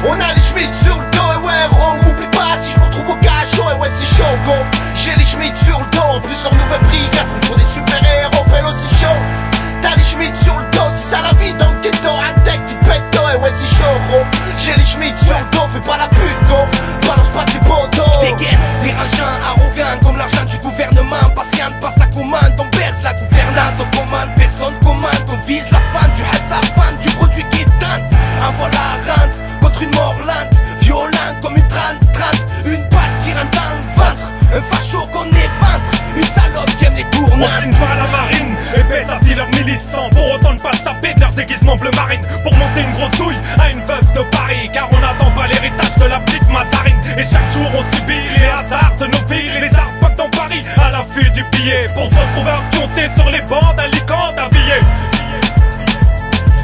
On a les schmitts sur le dos, et ouais, on m'oublie pas si je me retrouve au cachot, et ouais, c'est chaud, go. J'ai les schmitts sur le dos, en plus leur nouvelle brigade, pour des super-héros, pelle aussi chaud. T'as les schmitts sur le dos, c'est ça la vie dans le ghetto, un deck qui pète dos, et ouais, c'est chaud, gros. J'ai les schmitts sur le dos, fais pas la pute, go. Balance pas tes potos. Dégaine, des ragins arrogants comme l'argent du gouvernement. Patiente, passe la commande, on baisse la gouvernante. On commande, personne commande, on vise la fin du fan, du produit qui tente. Un vol à rente, contre une mort lente, violente comme une trente, une balle qui rentre dans le ventre, un facho qu'on éventre, une salope qui aime les tournants. On signe pas à la marine et baisse à vie leur milice sans pour autant ne pas saper de leur déguisement bleu marine. Pour monter une grosse douille à une veuve de Paris, car on n'attend pas l'héritage de la petite Mazarine. Et chaque jour on subit les hasards de nos villes, les arts pas dans Paris à l'affût du billet, pour se retrouver pioncé sur les bancs d'Alicante habillés.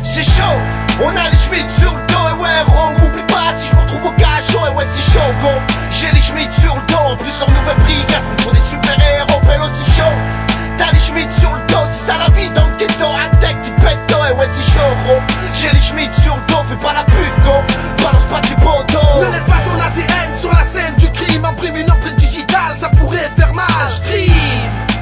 C'est chaud, on a les schmitts sur le dos, et ouais, on m'oublie pas si je me retrouve au cachot, et ouais, c'est chaud, go. J'ai les schmitts sur le dos, en plus leur nouvelle brigade, pour des super-héros, pelle aussi chaud. T'as les schmitts sur le dos, c'est ça la vie dans le ghetto, un deck qui pète dos, et ouais, c'est chaud, gros. J'ai les schmitts sur le dos, fais pas la pute, go. Balance pas tes potos. Ne laisse pas ton ADN sur la scène du crime. Imprime une empreinte digitale, ça pourrait faire mal. J'trim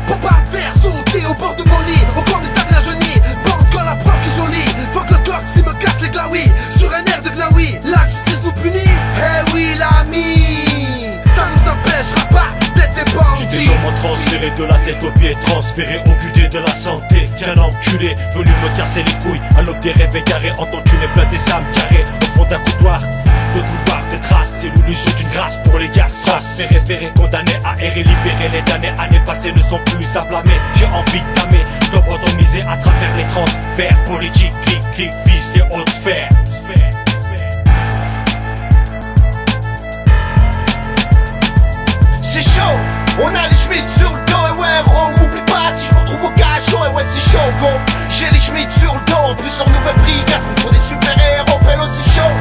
pour pas me faire sauter au bord de mon lit, au fond du sable jauni. Bande quand la prof est jolie. Faut que le corps s'il me casse les glaouis. Sur un air de glaoui, la justice nous punit. Eh oui l'ami, ça nous empêchera pas d'être des bandits. Comment transférer de la tête aux pieds, transférer au QD de la santé. Qu'un enculé venu me casser les couilles, à l'aube des rêves égarés, entendu les plaintes des âmes carrées. Au fond d'un couloir, de couloirs de traces, c'est l'illusion d'une grâce pour les gars. Fait référé, condamné à errer, libérer les damnés. Années passées ne sont plus à blâmer. J'ai envie de tamer, de randomiser à travers les transferts politiques. Clic, vise des hautes sphères. C'est chaud, on a les schmitts sur le dos, et ouais, on m'oublie pas si je me retrouve au cachot, et ouais, c'est chaud, go. J'ai les schmitts sur le dos, en plus leur nouvelle brigade, pour des super-héros, pelle aussi chaud.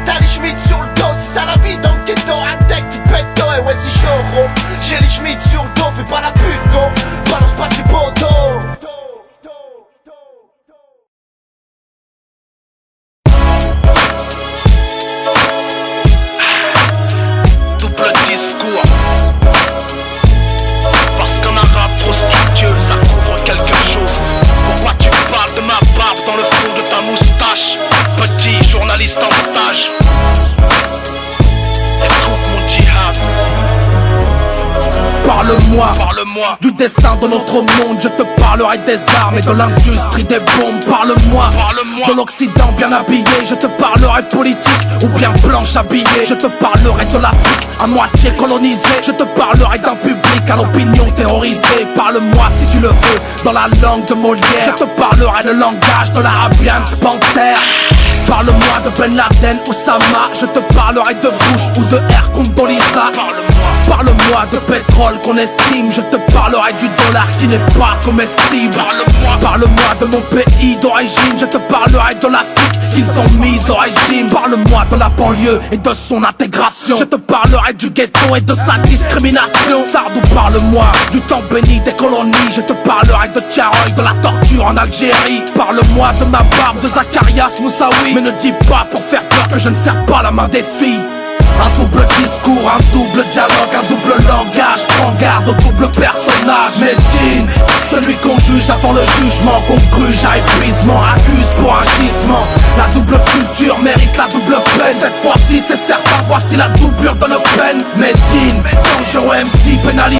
T'as les schmitts sur le dos, c'est ça la vie dans le ghetto, un deck qui pète dos, et ouais, c'est chaud, gros. J'ai les schmitts sur le dos, fais pas la pute, go. Balance pas tes potos. Double discours. Parce qu'un arabe trop studieux, ça couvre quelque chose. Pourquoi tu parles de ma barbe dans le fond de ta moustache? Petit journaliste en stage. Écoute mon djihad. Parle-moi du destin de notre monde. Je te parlerai des armes et de l'industrie des bombes. Parle-moi de l'Occident bien habillé. Je te parlerai politique ou bien blanche habillée. Je te parlerai de l'Afrique à moitié colonisée. Je te parlerai d'un public à l'opinion terrorisée. Parle-moi si tu le veux dans la langue de Molière. Je te parlerai le langage de l'Arabian Panther. Parle-moi de Ben Laden, Oussama. Je te parlerai de Bush ou de Air Condoleezza. Parle-moi de pétrole qu'on estime. Je te parlerai du dollar qui n'est pas comestible. Parle-moi de mon pays d'origine. Je te parlerai de l'Afrique qu'ils ont mise au régime. Parle-moi de la banlieue et de son intégration. Je te parlerai du ghetto et de sa discrimination. Sardou, parle-moi du temps béni des colonies. Je te parlerai de Tiaroy, de la torture en Algérie. Parle-moi de ma barbe, de Zacharias Moussaoui. Mais ne dis pas pour faire peur que je ne serre pas la main des filles. Un double discours, un double dialogue, un double langage. Prends garde au double personnage. Médine, celui qu'on juge avant le jugement, qu'on gruge à épuisement, accuse pour un gisement. La double culture mérite la double peine. Cette fois-ci c'est certain, voici la doublure de nos peines. Médine,